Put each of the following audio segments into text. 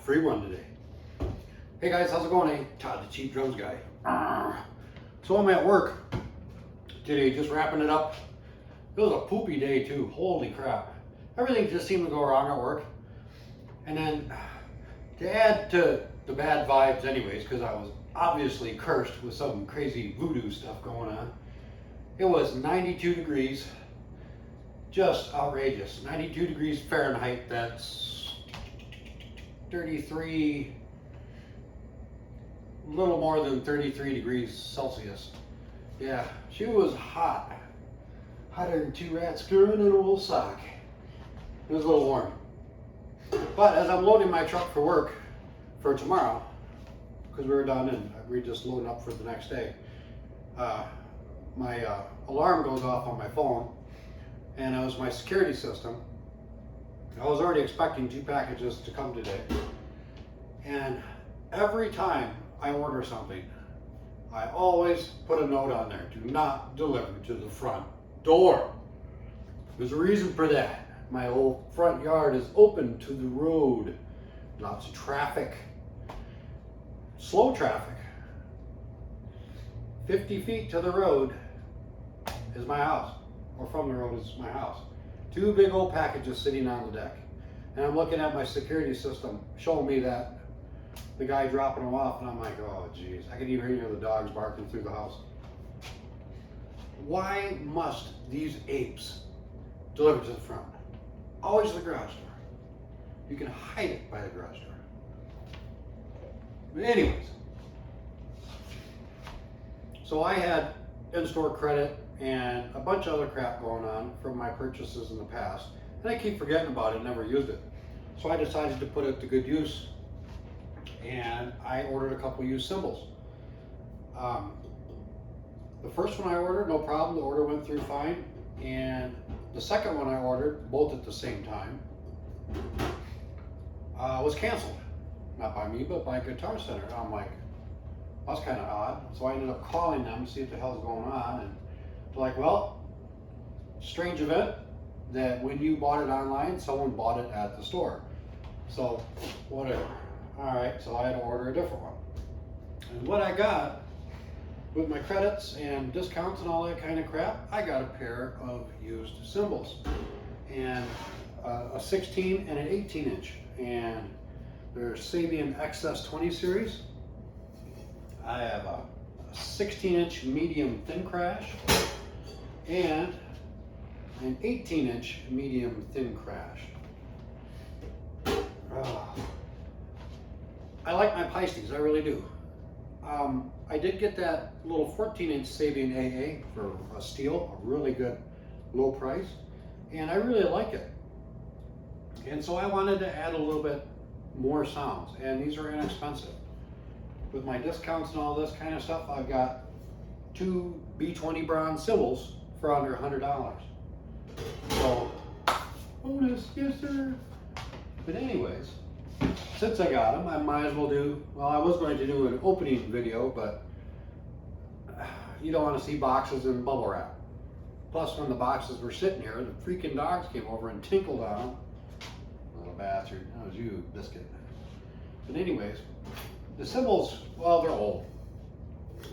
free one today. Hey guys, how's it going? Hey, Todd, the Cheap Drums guy. So I'm at work today, just wrapping it up. It was a poopy day too. Holy crap. Everything just seemed to go wrong at work. And then to add to the bad vibes anyways, because I was obviously cursed with some crazy voodoo stuff going on, it was 92 degrees. Just outrageous. 92 degrees Fahrenheit, that's 33, a little more than 33 degrees Celsius. Yeah, she was hot. Hotter than two rats screwing in a wool sock. It was a little warm. But as I'm loading my truck for work for tomorrow, because we were done and we're just loading up for the next day, my alarm goes off on my phone, and it was my security system. I was already expecting 2 packages to come today, and every time I order something, I always put a note on there: do not deliver to the front door. There's a reason for that. My whole front yard is open to the road. Lots of traffic. Slow traffic. 50 feet to the road is my house, or from the road is my house. 2 big old packages sitting on the deck. And I'm looking at my security system showing me that the guy dropping them off, and I'm like, oh geez, I can even hear the dogs barking through the house. Why must these apes deliver to the front? Always the garage door. You can hide it by the garage door. But anyways, so I had in-store credit and a bunch of other crap going on from my purchases in the past, and I keep forgetting about it and never used it. So I decided to put it to good use, and I ordered a couple used cymbals. The first one I ordered, no problem, the order went through fine, and the second one I ordered, both at the same time, was canceled. Not by me, but by Guitar Center. And I'm like, that's kind of odd. So I ended up calling them to see what the hell's going on, and they're like, well, strange event that when you bought it online, someone bought it at the store. So, whatever. Alright, so I had to order a different one. And what I got, with my credits and discounts and all that kind of crap, I got a pair of used cymbals. And a 16 and an 18 inch. And they're Sabian XS20 series. I have a 16 inch medium thin crash and an 18 inch medium thin crash. I like my Pisces, I really do. I did get that little 14 inch Sabian AA for a steal, a really good low price, and I really like it. And so I wanted to add a little bit more sounds, and these are inexpensive. With my discounts and all this kind of stuff, I've got 2 B20 bronze cymbals for under $100. So, bonus, yes sir. But anyways, since I got them, I might as well do, well, I was going to do an opening video, but you don't want to see boxes and bubble wrap. Plus, when the boxes were sitting here, the freaking dogs came over and tinkled on them. Little bastard, that was you, Biscuit. But anyways, the cymbals, well, they're old.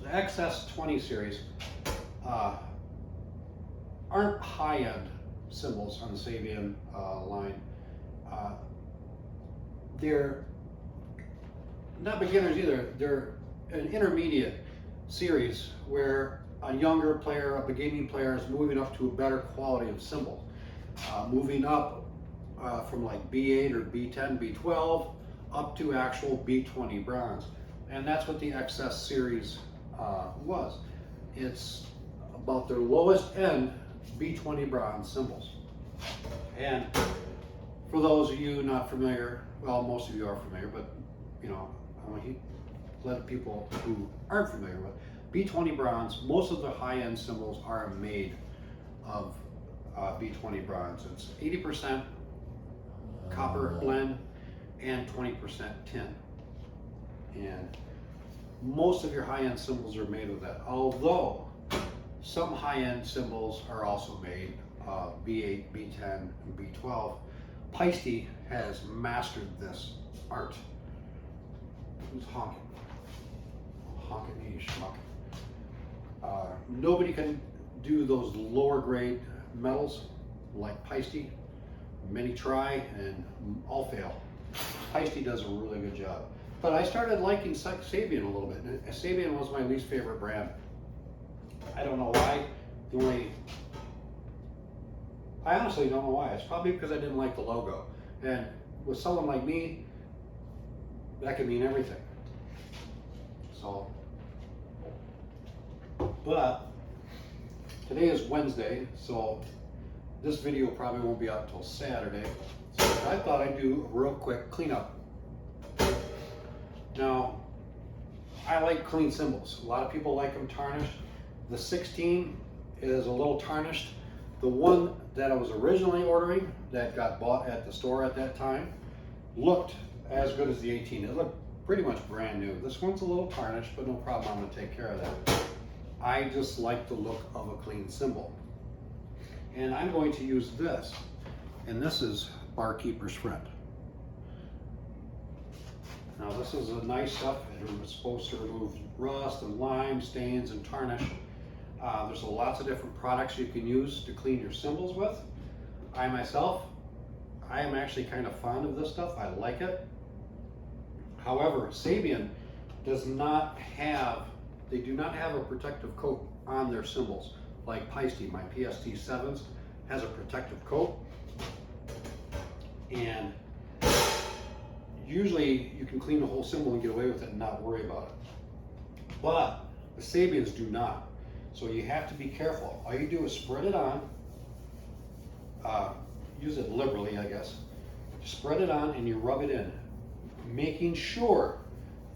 The XS20 series aren't high-end cymbals on the Sabian line. They're not beginners either. They're an intermediate series where a younger player, a beginning player, is moving up to a better quality of cymbal. Moving up from like B8 or B10, B12, up to actual B20 bronze. And that's what the XS series was. It's about their lowest end B20 bronze cymbals. And for those of you not familiar, well, most of you are familiar, but you know, I want to let people who aren't familiar with B20 bronze. Most of the high-end cymbals are made of B20 bronze. It's 80% copper blend and 20% tin. And most of your high-end cymbals are made of that. Although some high-end cymbals are also made B8, B10, and B12. Paiste has mastered this art Who's honking? Honking me, schmuck. Nobody can do those lower grade metals like Peisty. Many try and all fail. Peisty does a really good job. But I started liking Sabian a little bit. Sabian was my least favorite brand. I don't know why. I honestly don't know why. It's probably because I didn't like the logo. And with someone like me, that could mean everything. So, but today is Wednesday, so this video probably won't be out until Saturday. So I thought I'd do a real quick cleanup. Now, I like clean cymbals. A lot of people like them tarnished. The 16 is a little tarnished. The one that I was originally ordering that got bought at the store at that time looked as good as the 18. It looked pretty much brand new. This one's a little tarnished, but no problem, I'm gonna take care of that. I just like the look of a clean cymbal. And I'm going to use this, and this is Barkeepers Friend. Now this is a nice stuff. It's supposed to remove rust and lime, stains and tarnish. There's lots of different products you can use to clean your cymbals with. I am actually kind of fond of this stuff. I like it. However, Sabian does not have, they do not have a protective coat on their cymbals. Like Peisty, my PST7s, has a protective coat. And usually you can clean the whole cymbal and get away with it and not worry about it. But the Sabians do not. So you have to be careful. All you do is spread it on. Use it liberally, I guess. Spread it on and you rub it in, making sure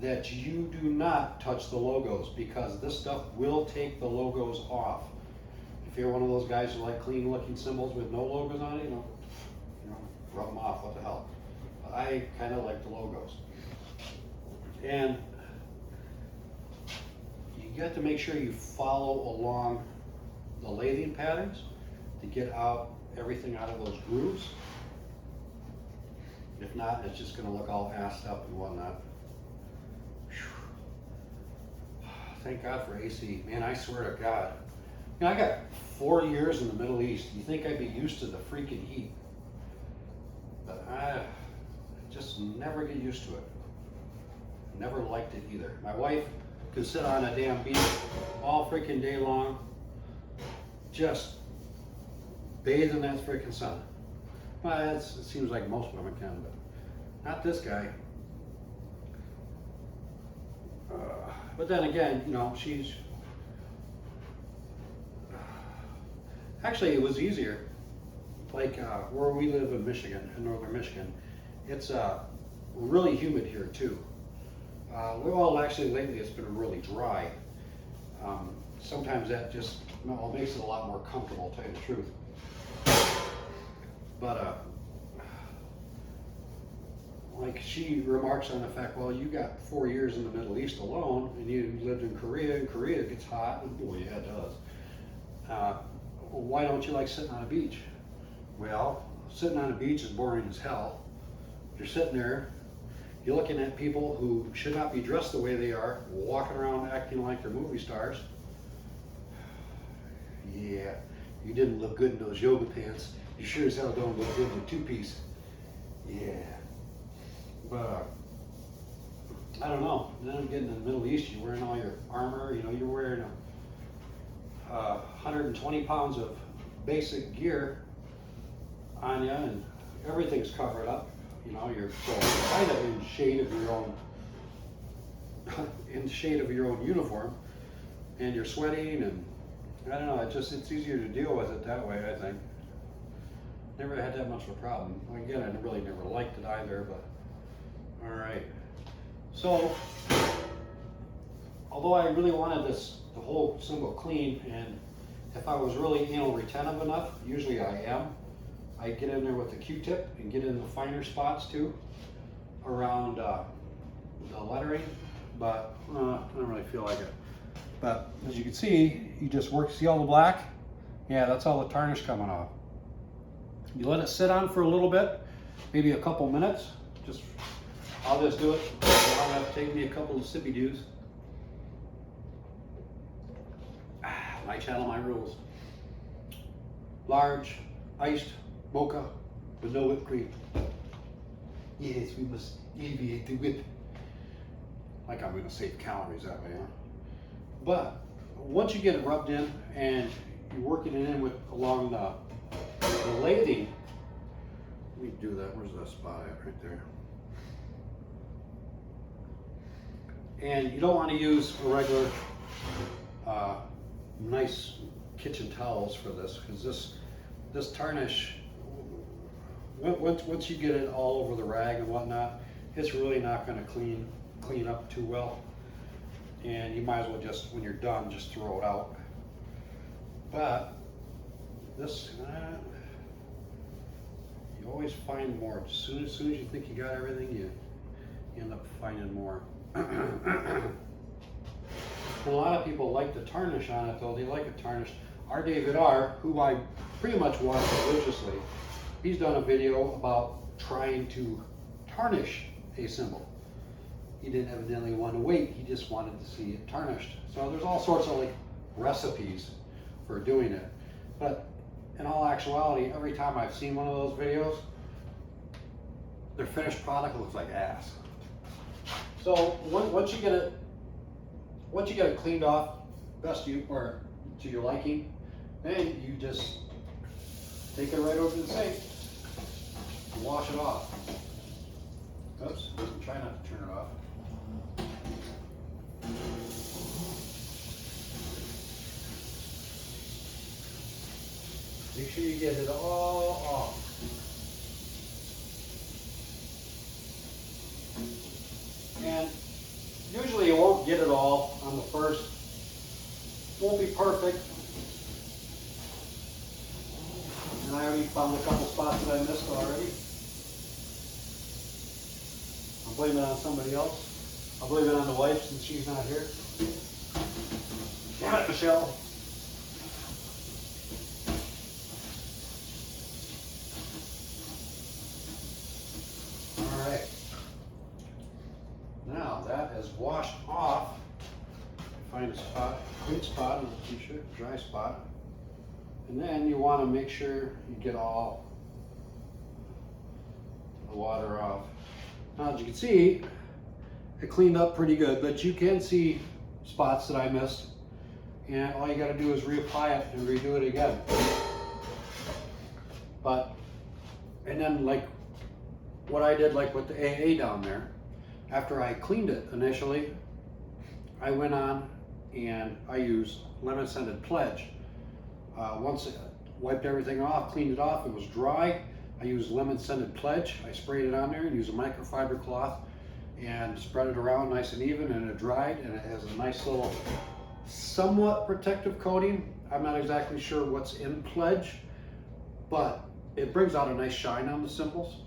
that you do not touch the logos, because this stuff will take the logos off. If you're one of those guys who like clean looking cymbals with no logos on it, you know, rub them off, what the hell. But I kind of like the logos. And you have to make sure you follow along the lathing patterns to get out everything out of those grooves. If not, it's just going to look all assed up and whatnot. Thank God for AC. Man, I swear to God. You know, I got 4 years in the Middle East. You think I'd be used to the freaking heat. But I just never get used to it. Never liked it either. My wife could sit on a damn beach all freaking day long, just bathe in that freaking sun. Well, it seems like most women can, but not this guy. But then again, you know, she's actually, it was easier. Like where we live in Michigan, in northern Michigan, it's really humid here too. Well, actually, lately it's been really dry. Sometimes that just makes it a lot more comfortable, to tell you the truth. But like she remarks on the fact, well, you got 4 years in the Middle East alone, and you lived in Korea, and Korea gets hot. Well, yeah, it does. Well, why don't you like sitting on a beach? Well, sitting on a beach is boring as hell. You're sitting there, you're looking at people who should not be dressed the way they are, walking around acting like they're movie stars. Yeah, you didn't look good in those yoga pants. You sure as hell don't look good in a two-piece. Yeah. But I don't know. Then I'm getting in the Middle East, you're wearing all your armor, you know, you're wearing 120 pounds of basic gear on you, and everything's covered up. You know, you're kind of in shade of your own uniform, and you're sweating, and I don't know, it's easier to deal with it that way, I think. Never had that much of a problem. Again, I really never liked it either, but all right. So, although I really wanted the whole cymbal clean, and if I was really anal retentive enough, usually I am, I get in there with the Q-tip and get in the finer spots too, around the lettering, but I don't really feel like it. But as you can see, you just see all the black? Yeah, that's all the tarnish coming off. You let it sit on for a little bit, maybe a couple minutes, just I'll just do it. I'll have to take me a couple of sippy doos. My channel, my rules. Large, iced, mocha, with no whipped cream. Yes, we must alleviate the whip. Like I'm gonna save calories that way, huh? But once you get it rubbed in and you're working it in with along the lathing, let me do that. Where's that spot at? Right there. And you don't want to use a regular nice kitchen towels for this, because this tarnish, once you get it all over the rag and whatnot, it's really not going to clean up too well. And you might as well just, when you're done, just throw it out. But this, you always find more. As soon as you think you got everything, you end up finding more. And a lot of people like the tarnish on it, though. They like it tarnished. Our David R., who I pretty much watch religiously, he's done a video about trying to tarnish a cymbal. He didn't evidently want to wait, he just wanted to see it tarnished. So there's all sorts of like recipes for doing it. But in all actuality, every time I've seen one of those videos, their finished product looks like ass. So once you get it cleaned off, or to your liking, then you just take it right over to the sink and wash it off. Oops, try not to turn it off. Make sure you get it all off. And usually you won't get it all on the first. Won't be perfect. And I already found a couple spots that I missed already. I'll blame it on somebody else. I'll blame it on the wife since she's not here. Damn it, Michelle. All right. Now that is washed off. Find a spot, clean spot on the t-shirt, dry spot. And then you want to make sure you get all the water off. Now, as you can see, it cleaned up pretty good, but you can see spots that I missed. And all you got to do is reapply it and redo it again. And then like what I did like with the AA down there, after I cleaned it initially, I went on and I used lemon scented pledge. Once I wiped everything off, cleaned it off, it was dry. I used lemon scented pledge. I sprayed it on there and used a microfiber cloth and spread it around nice and even, and it dried, and it has a nice little somewhat protective coating. I'm not exactly sure what's in pledge, but it brings out a nice shine on the cymbals,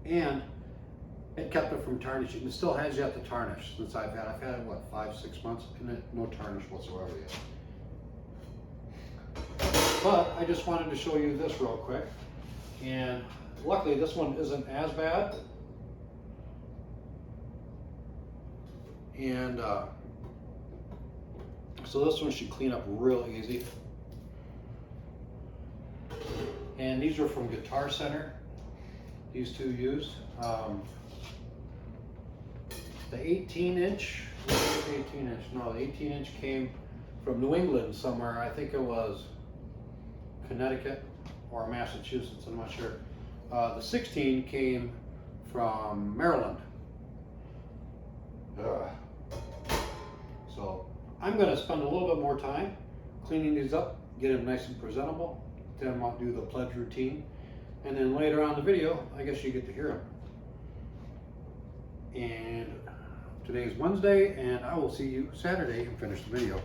and it kept it from tarnishing. It still has yet to tarnish since I've had it, what, 5-6 months, and no tarnish whatsoever yet. But I just wanted to show you this real quick, and luckily this one isn't as bad. And so this one should clean up real easy. And these are from Guitar Center, these two used. The 18-inch, the 18-inch came from New England somewhere. I think it was Connecticut or Massachusetts, I'm not sure. The 16 came from Maryland. So I'm going to spend a little bit more time cleaning these up, get them nice and presentable. Then I'll do the pledge routine, and then later on in the video, I guess you get to hear them. And today is Wednesday, and I will see you Saturday and finish the video.